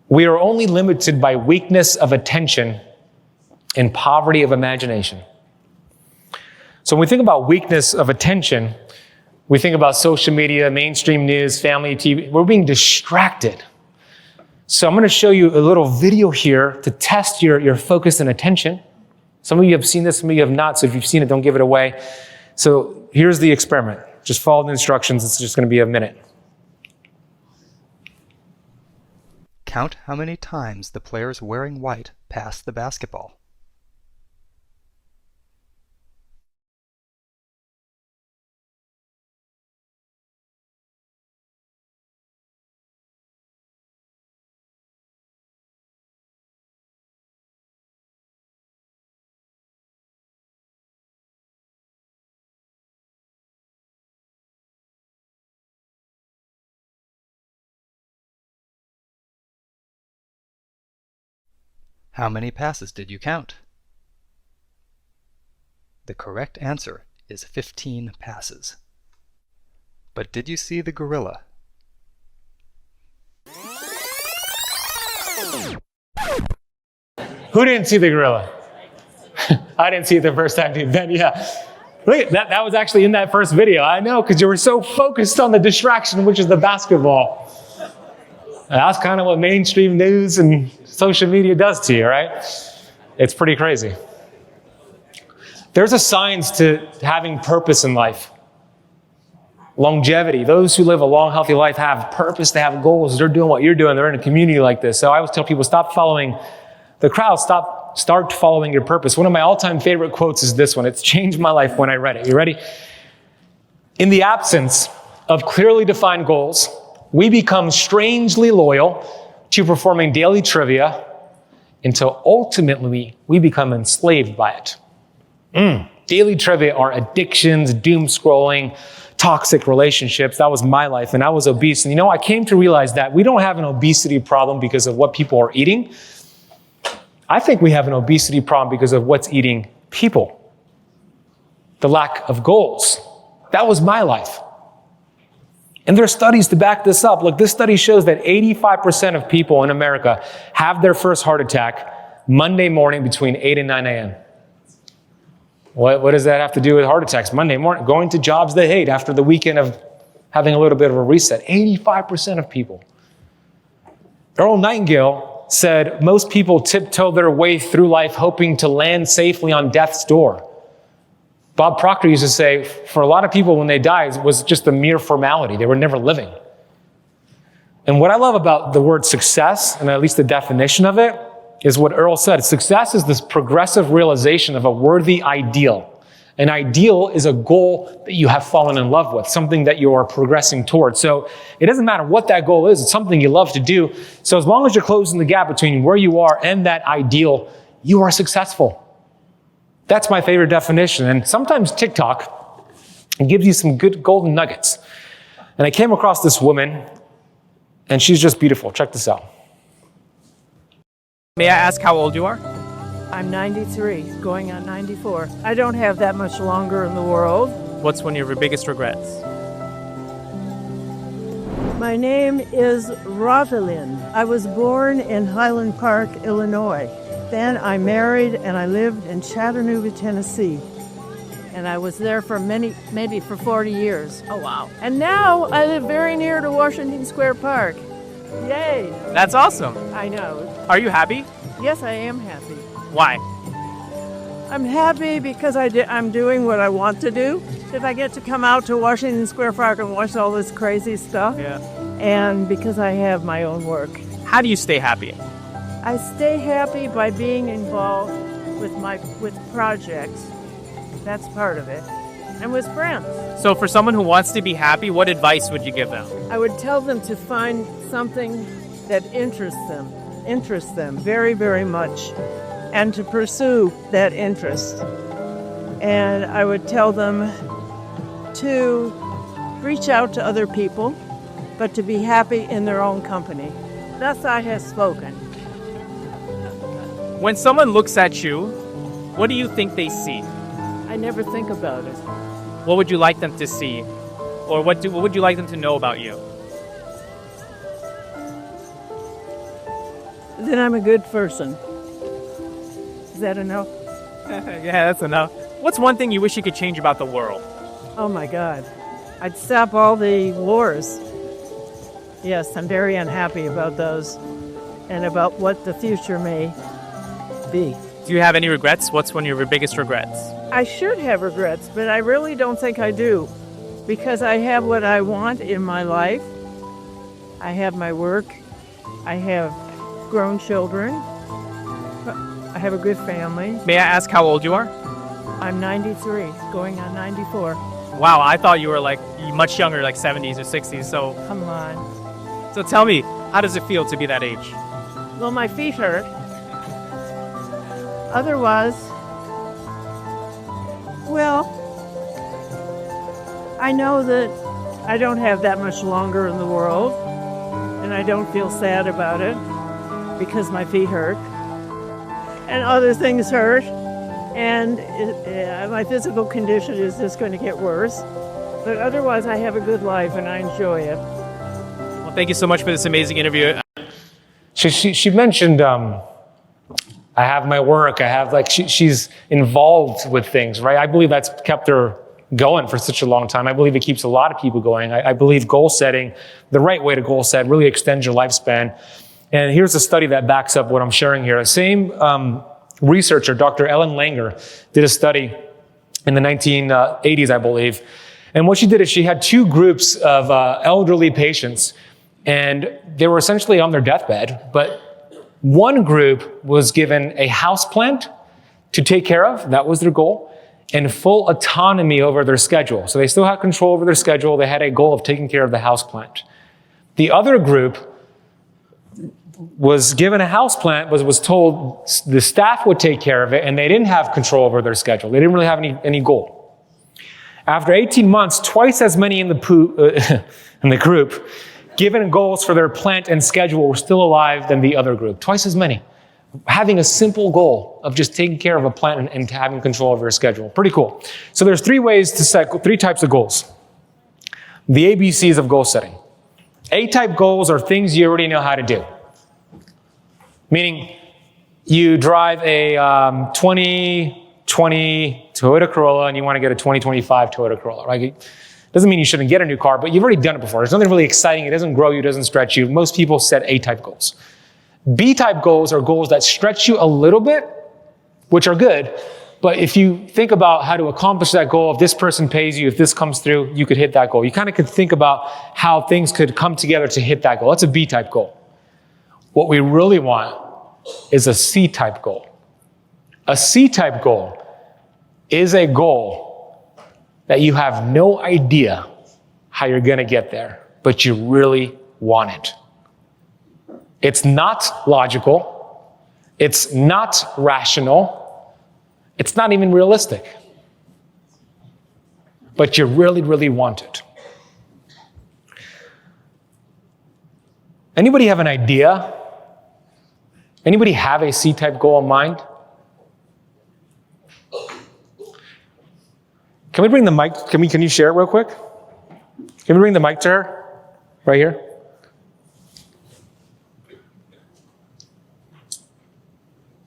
"We are only limited by weakness of attention and poverty of imagination." So when we think about weakness of attention, we think about social media, mainstream news, family, TV. We're being distracted. So I'm going to show you a little video here to test your focus and attention. Some of you have seen this, some of you have not. So if you've seen it, don't give it away. So here's the experiment. Just follow the instructions. It's just going to be a minute. Count how many times the players wearing white pass the basketball. How many passes did you count? The correct answer is 15 passes. But did you see the gorilla? Who didn't see the gorilla? I didn't see it the first time, Ben. Yeah. Look, that was actually in that first video. I know, because you were so focused on the distraction, which is the basketball. That's kind of what mainstream news and social media does to you, right? It's pretty crazy. There's a science to having purpose in life. Longevity. Those who live a long, healthy life have purpose. They have goals. They're doing what you're doing. They're in a community like this. So I always tell people, stop following the crowd. Start following your purpose. One of my all-time favorite quotes is this one. It's changed my life when I read it. You ready? In the absence of clearly defined goals, we become strangely loyal to performing daily trivia until ultimately we become enslaved by it. Daily trivia are addictions, doom scrolling, toxic relationships. That was my life, and I was obese. And you know, I came to realize that we don't have an obesity problem because of what people are eating. I think we have an obesity problem because of what's eating people. The lack of goals. That was my life. And there are studies to back this up. Look, this study shows that 85% of people in America have their first heart attack Monday morning between 8 and 9 a.m. What does that have to do with heart attacks? Monday morning, going to jobs they hate after the weekend of having a little bit of a reset. 85% of people. Earl Nightingale said most people tiptoe their way through life hoping to land safely on death's door. Bob Proctor used to say, for a lot of people when they died, it was just a mere formality. They were never living. And what I love about the word success, and at least the definition of it, is what Earl said. Success is this progressive realization of a worthy ideal. An ideal is a goal that you have fallen in love with, something that you are progressing towards. So it doesn't matter what that goal is. It's something you love to do. So as long as you're closing the gap between where you are and that ideal, you are successful. That's my favorite definition. And sometimes TikTok gives you some good golden nuggets. And I came across this woman, and she's just beautiful. Check this out. May I ask how old you are? I'm 93, going on 94. I don't have that much longer in the world. What's one of your biggest regrets? My name is Rosalind. I was born in Highland Park, Illinois. Then I married and I lived in Chattanooga, Tennessee. And I was there for maybe for 40 years. Oh, wow. And now I live very near to Washington Square Park. Yay! That's awesome. I know. Are you happy? Yes, I am happy. Why? I'm happy because I'm doing what I want to do. That I get to come out to Washington Square Park and watch all this crazy stuff. Yeah. And because I have my own work. How do you stay happy? I stay happy by being involved with projects. That's part of it. And with friends. So for someone who wants to be happy, what advice would you give them? I would tell them to find something that interests them very, very much, and to pursue that interest. And I would tell them to reach out to other people, but to be happy in their own company. Thus I have spoken. When someone looks at you, what do you think they see? I never think about it. What would you like them to see? Or what would you like them to know about you? Then I'm a good person. Is that enough? Yeah, that's enough. What's one thing you wish you could change about the world? Oh my God. I'd stop all the wars. Yes, I'm very unhappy about those and about what the future may be. Do you have any regrets? What's one of your biggest regrets? I should have regrets, but I really don't think I do, because I have what I want in my life. I have my work. I have grown children. I have a good family. May I ask how old you are? I'm 93, going on 94. Wow, I thought you were like much younger, like 70s or 60s. Come on. So tell me, how does it feel to be that age? Well, my feet hurt. Otherwise, well, I know that I don't have that much longer in the world, and I don't feel sad about it because my feet hurt, and other things hurt, and my physical condition is just going to get worse. But otherwise, I have a good life, and I enjoy it. Well, thank you so much for this amazing interview. She mentioned, I have my work, I have she's involved with things, right? I believe that's kept her going for such a long time. I believe it keeps a lot of people going. I believe goal setting, the right way to goal set, really extends your lifespan. And here's a study that backs up what I'm sharing here. The same researcher, Dr. Ellen Langer, did a study in the 1980s, I believe. And what she did is she had two groups of elderly patients, and they were essentially on their deathbed, but one group was given a house plant to take care of, that was their goal, and full autonomy over their schedule. So they still had control over their schedule. They had a goal of taking care of the house plant. The other group was given a house plant, was told the staff would take care of it, and they didn't have control over their schedule. They didn't really have any goal. After 18 months, twice as many in the group given goals for their plant and schedule were still alive than the other group. Twice as many. Having a simple goal of just taking care of a plant and having control over your schedule. Pretty cool. So there's three types of goals. The ABCs of goal setting. A-type goals are things you already know how to do. Meaning, you drive a 2020 Toyota Corolla and you want to get a 2025 Toyota Corolla, right? Doesn't mean you shouldn't get a new car, but you've already done it before. There's nothing really exciting. It doesn't grow you, it doesn't stretch you. Most people set A-type goals. B-type goals are goals that stretch you a little bit, which are good. But if you think about how to accomplish that goal, if this person pays you, if this comes through, you could hit that goal. You kind of could think about how things could come together to hit that goal. That's a B-type goal. What we really want is a C-type goal. A C-type goal is a goal that you have no idea how you're going to get there, but you really want it. It's not logical. It's not rational. It's not even realistic. But you really, really want it. Anybody have an idea? Anybody have a C-type goal in mind? Can we bring the mic? Can you share it real quick? Can we bring the mic to her? Right here.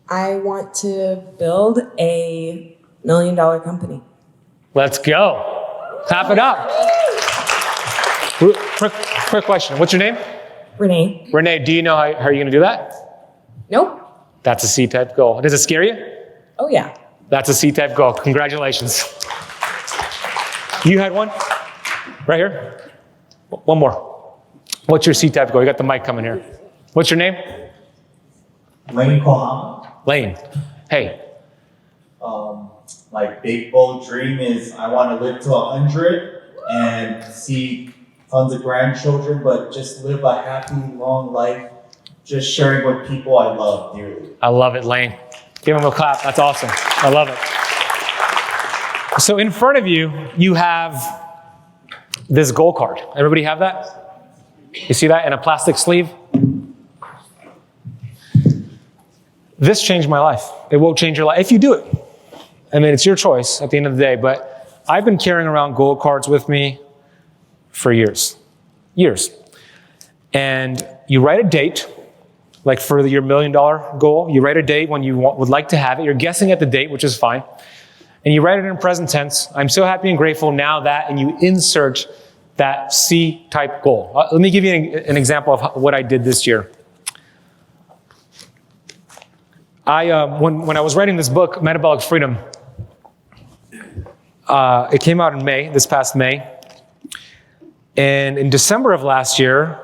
I want to build a $1 million company. Let's go. Clap it up. Quick question. What's your name? Renee. Renee, do you know how you're going to do that? Nope. That's a C-type goal. Does it scare you? Oh, yeah. That's a C-type goal. Congratulations. You had one? Right here? One more. What's your C-type goal? You got the mic coming here. What's your name? 𝙎𝙬𝙍𝙎𝘽𝙎𝑃. Lane. Hey. My big bold dream is I want to live to 100 and see tons of grandchildren, but just live a happy, long life, just sharing with people I love dearly. I love it, Lane. Give him a clap. That's awesome. I love it. So in front of you, you have this goal card. Everybody have that? You see that in a plastic sleeve? This changed my life. It will change your life if you do it. I mean, it's your choice at the end of the day, but I've been carrying around goal cards with me for years. And you write a date, like for your $1 million goal, you write a date when you would like to have it. You're guessing at the date, which is fine. And you write it in present tense. I'm so happy and grateful now that, and you insert that C-type goal. Let me give you an example of what I did this year. When I was writing this book, Metabolic Freedom, it came out in May, this past May. And in December of last year,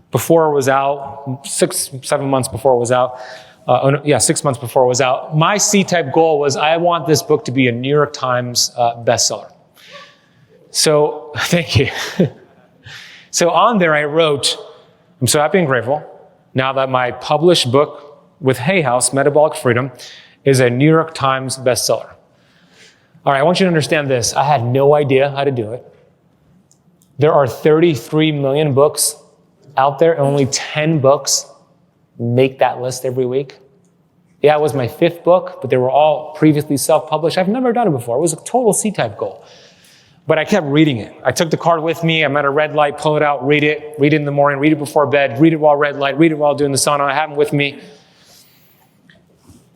before it was out, 7 months before it was out, 6 months before it was out, my C-type goal was I want this book to be a New York Times bestseller. So, thank you. So on there I wrote, I'm so happy and grateful now that my published book with Hay House, Metabolic Freedom, is a New York Times bestseller. All right, I want you to understand this. I had no idea how to do it. There are 33 million books out there, and only 10 books make that list every week. Yeah, it was my 5th book, but they were all previously self-published. I've never done it before. It was a total C-type goal. But I kept reading it. I took the card with me. I'm at a red light, pull it out, read it in the morning, read it before bed, read it while red light, read it while doing the sauna. I have them with me.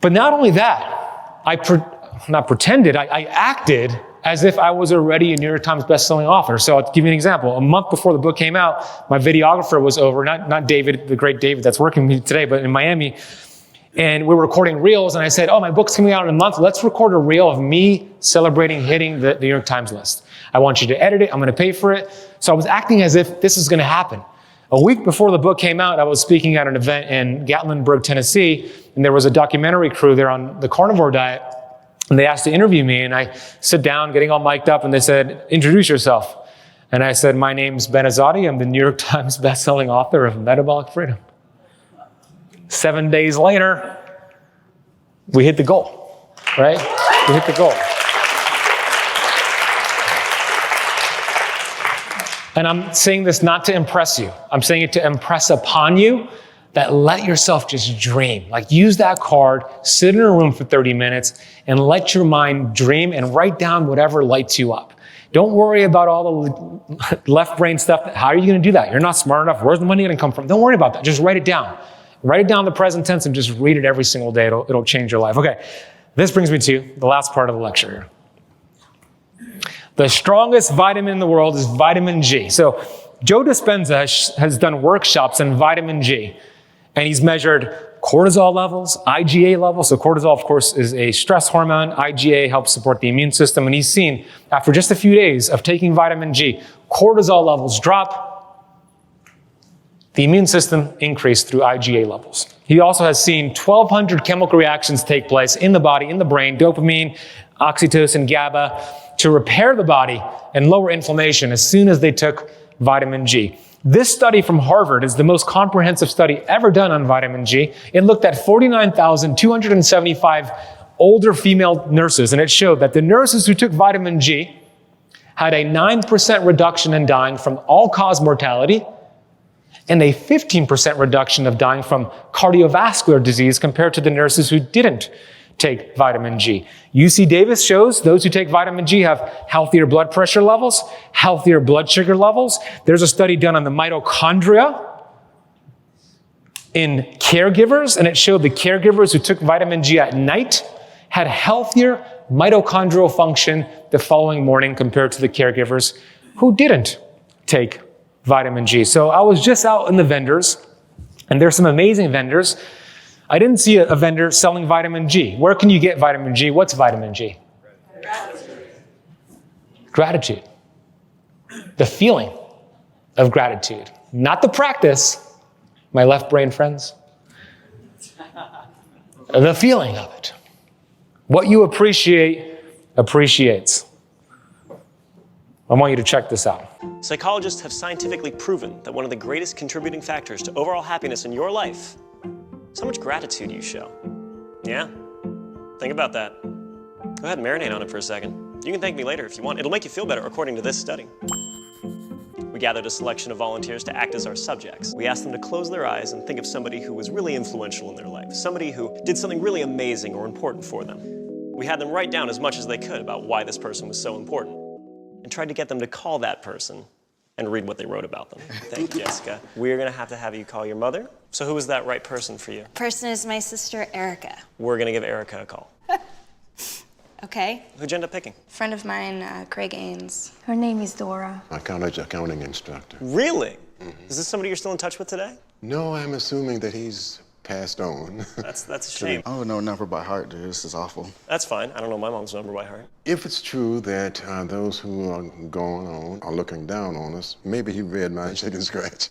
But not only that, I acted as if I was already a New York Times bestselling author. So I'll give you an example. A month before the book came out, my videographer was over, not David, the great David that's working with me today, but in Miami. And we were recording reels, and I said, my book's coming out in a month. Let's record a reel of me celebrating hitting the New York Times list. I want you to edit it. I'm going to pay for it. So I was acting as if this is going to happen. A week before the book came out, I was speaking at an event in Gatlinburg, Tennessee, and there was a documentary crew there on the carnivore diet, and they asked to interview me, and I sit down, getting all mic'd up, and they said, introduce yourself. And I said, my name's Ben Azadi. I'm the New York Times bestselling author of Metabolic Freedom. 7 days later, we hit the goal, right? We hit the goal. And I'm saying this not to impress you. I'm saying it to impress upon you that let yourself just dream. Like use that card, sit in a room for 30 minutes, and let your mind dream and write down whatever lights you up. Don't worry about all the left brain stuff. How are you going to do that? You're not smart enough. Where's the money going to come from? Don't worry about that. Just write it down. Write it down in the present tense and just read it every single day. It'll change your life. Okay, this brings me to the last part of the lecture here. The strongest vitamin in the world is vitamin G. So Joe Dispenza has done workshops on vitamin G, and he's measured cortisol levels, IgA levels. So cortisol, of course, is a stress hormone. IgA helps support the immune system. And he's seen, after just a few days of taking vitamin G, cortisol levels drop, the immune system increased through IgA levels. He also has seen 1,200 chemical reactions take place in the body, in the brain, dopamine, oxytocin, GABA, to repair the body and lower inflammation as soon as they took vitamin G. This study from Harvard is the most comprehensive study ever done on vitamin G. It looked at 49,275 older female nurses, and it showed that the nurses who took vitamin G had a 9% reduction in dying from all-cause mortality and a 15% reduction of dying from cardiovascular disease compared to the nurses who didn't take vitamin G. UC Davis shows those who take vitamin G have healthier blood pressure levels, healthier blood sugar levels. There's a study done on the mitochondria in caregivers, and it showed the caregivers who took vitamin G at night had healthier mitochondrial function the following morning compared to the caregivers who didn't take vitamin G. So I was just out in the vendors, and there's some amazing vendors. I didn't see a vendor selling vitamin G. Where can you get vitamin G? What's vitamin G? Gratitude. The feeling of gratitude. Not the practice, My left brain friends? The feeling of it. What you appreciate appreciates. I want you to check this out. Psychologists have scientifically proven that one of the greatest contributing factors to overall happiness in your life is how much gratitude you show. Yeah? Think about that. Go ahead and marinate on it for a second. You can thank me later if you want. It'll make you feel better according to this study. We gathered a selection of volunteers to act as our subjects. We asked them to close their eyes and think of somebody who was really influential in their life, somebody who did something really amazing or important for them. We had them write down as much as they could about why this person was so important and tried to get them to call that person and read what they wrote about them. Thank you, Jessica. We're gonna have you call your mother. So who was that right person for you? Person is my sister, Erica. We're gonna give Erica a call. Okay. Who'd you end up picking? Friend of mine, Craig Ains. Her name is Dora. My college accounting instructor. Really? Is this somebody you're still in touch with today? No, I'm assuming that he's passed on. That's a shame. I don't know a number by heart, dude. This is awful. That's fine. I don't know my mom's number by heart. If it's true that those who are going on are looking down on us, maybe he read my chicken scratch.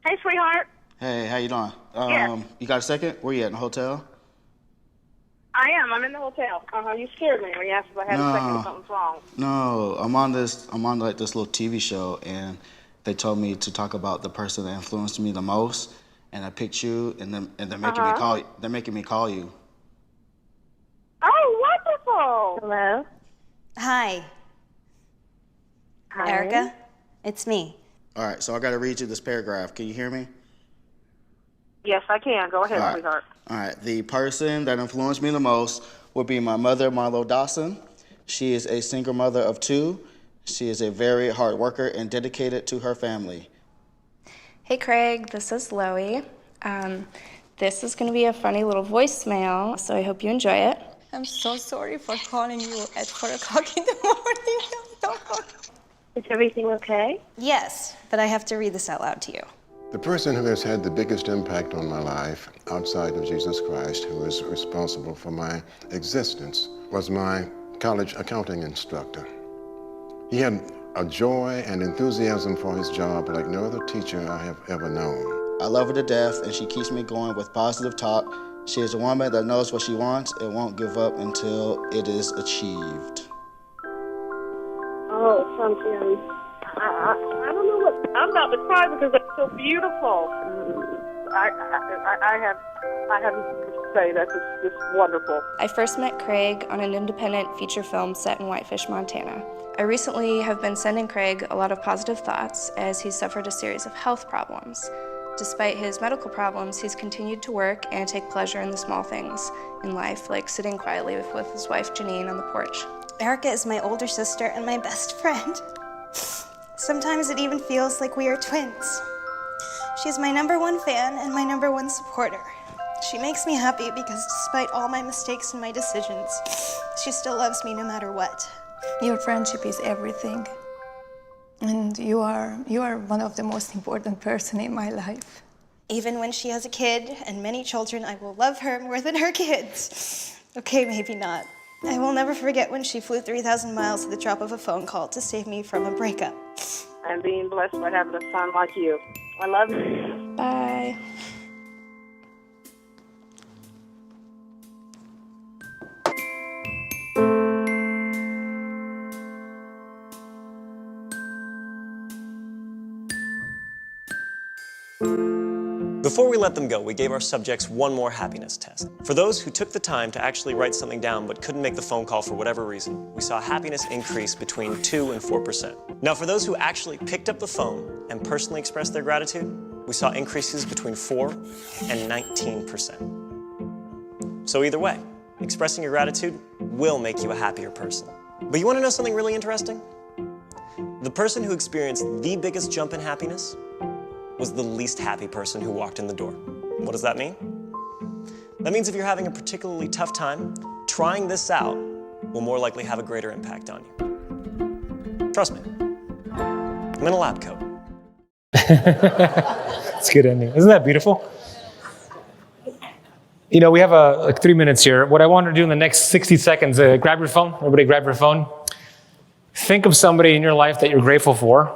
Hey, sweetheart. Hey, how you doing? Yeah. You got a second? Where you at, in the hotel? I am. I'm in the hotel. You scared me when you asked if I had a second if something's wrong. No, I'm on like this little TV show, and they told me to talk about the person that influenced me the most, and I picked you, and they're making me call. They're making me call you. Oh, wonderful. Hello. Hi. Hi. Erica, it's me. All right, so I got to read you this paragraph. Can you hear me? Yes, I can. Go ahead, All right. sweetheart. All right. The person that influenced me the most would be my mother, Marlo Dawson. She is a single mother of 2. She is a very hard worker and dedicated to her family. Hey Craig, this is Loie. This is going to be a funny little voicemail, so I hope you enjoy it. I'm so sorry for calling you at 4 o'clock in the morning. Is everything okay? Yes, but I have to read this out loud to you. The person who has had the biggest impact on my life outside of Jesus Christ, who is responsible for my existence, was my college accounting instructor. He had a joy and enthusiasm for his job like no other teacher I have ever known. I love her to death, and she keeps me going with positive talk. She is a woman that knows what she wants and won't give up until it is achieved. Oh, something. I don't know what. I'm about to cry because that's so beautiful. I have to say that's just wonderful. I first met Craig on an independent feature film set in Whitefish, Montana. I recently have been sending Craig a lot of positive thoughts as he's suffered a series of health problems. Despite his medical problems, he's continued to work and take pleasure in the small things in life, like sitting quietly with his wife Janine on the porch. Erica is my older sister and my best friend. Sometimes it even feels like we are twins. She's my #1 fan and my #1 supporter. She makes me happy because despite all my mistakes and my decisions, she still loves me no matter what. Your friendship is everything. And you are one of the most important person in my life. Even when she has a kid and many children, I will love her more than her kids. Okay, maybe not. I will never forget when she flew 3,000 miles at the drop of a phone call to save me from a breakup. I'm being blessed by having a son like you. I love you. Bye. Before we let them go, we gave our subjects one more happiness test. For those who took the time to actually write something down but couldn't make the phone call for whatever reason, we saw happiness increase between 2 and 4%. Now, for those who actually picked up the phone and personally expressed their gratitude, we saw increases between 4 and 19%. So either way, expressing your gratitude will make you a happier person. But you want to know something really interesting? The person who experienced the biggest jump in happiness was the least happy person who walked in the door. What does that mean? That means if you're having a particularly tough time, trying this out will more likely have a greater impact on you. Trust me, I'm in a lab coat. It's a good ending. Isn't that beautiful? You know, we have like 3 minutes here. What I want to do in the next 60 seconds, grab your phone. Everybody grab your phone. Think of somebody in your life that you're grateful for.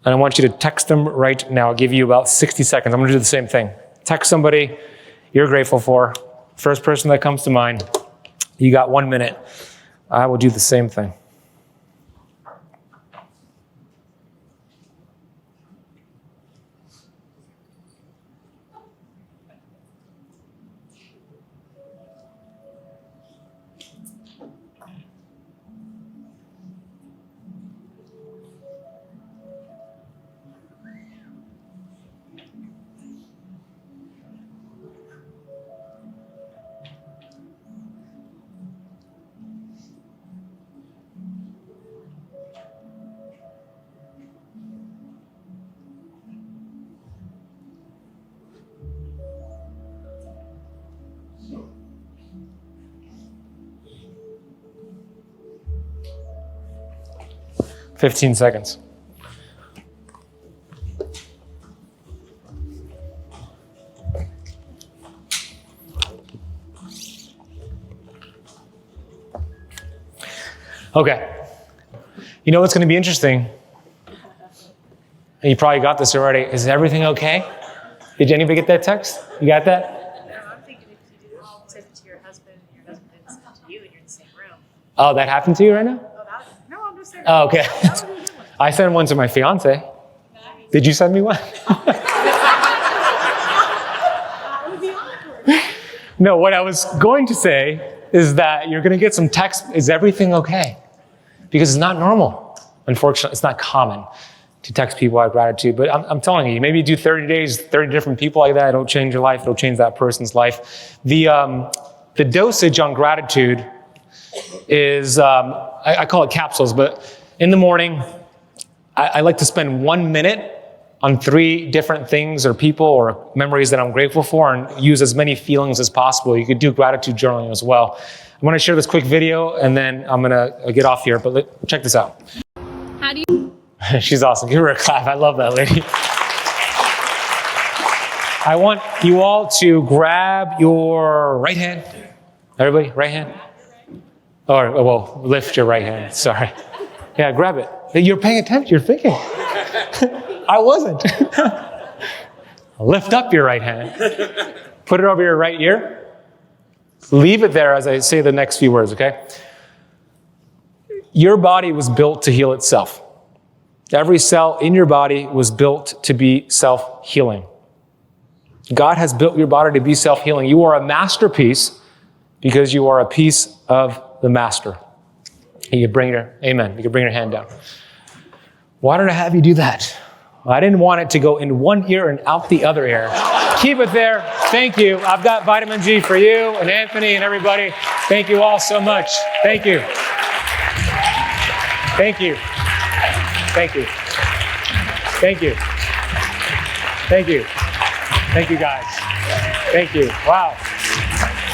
and I want you to text them right now. I'll give you about 60 seconds. I'm gonna do the same thing. Text somebody you're grateful for. First person that comes to mind. You got 1 minute. I will do the same thing. $15 seconds. Okay. You know what's going to be interesting? And you probably got this already. Is everything okay? Did anybody get that text? You got that? No, I'm thinking if you send it to your husband and your husband didn't send it to you and you're in the same room. Oh, that happened to you right now? No, I'm just saying. Oh, okay. I sent one to my fiance. Did you send me one? No, what I was going to say is that you're going to get some text, is everything okay? Because it's not normal. Unfortunately, it's not common to text people out of gratitude. But I'm telling you, maybe do 30 days, 30 different people like that. It'll change your life. It'll change that person's life. The dosage on gratitude is, I call it capsules, but in the morning, I like to spend 1 minute on 3 different things or people or memories that I'm grateful for and use as many feelings as possible. You could do gratitude journaling as well. I'm going to share this quick video and then I'm going to get off here, but check this out. How do you? She's awesome. Give her a clap. I love that lady. I want you all to grab your right hand. Everybody, right hand. Or, well, lift your right hand. Sorry. Yeah, grab it. You're paying attention. You're thinking. I wasn't. Lift up your right hand. Put it over your right ear. Leave it there as I say the next few words, okay? Your body was built to heal itself. Every cell in your body was built to be self-healing. God has built your body to be self-healing. You are a masterpiece because you are a piece of the master. You can bring your, amen, you can bring your hand down. Why did I have you do that? I didn't want it to go in one ear and out the other ear. Keep it there. Thank you. I've got vitamin G for you and Anthony and everybody. Thank you all so much. Thank you. Thank you. Thank you. Thank you. Thank you. Thank you, guys. Thank you. Wow.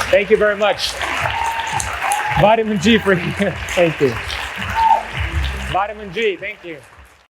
Thank you very much. Vitamin G for you. Thank you. Vitamin G. Thank you.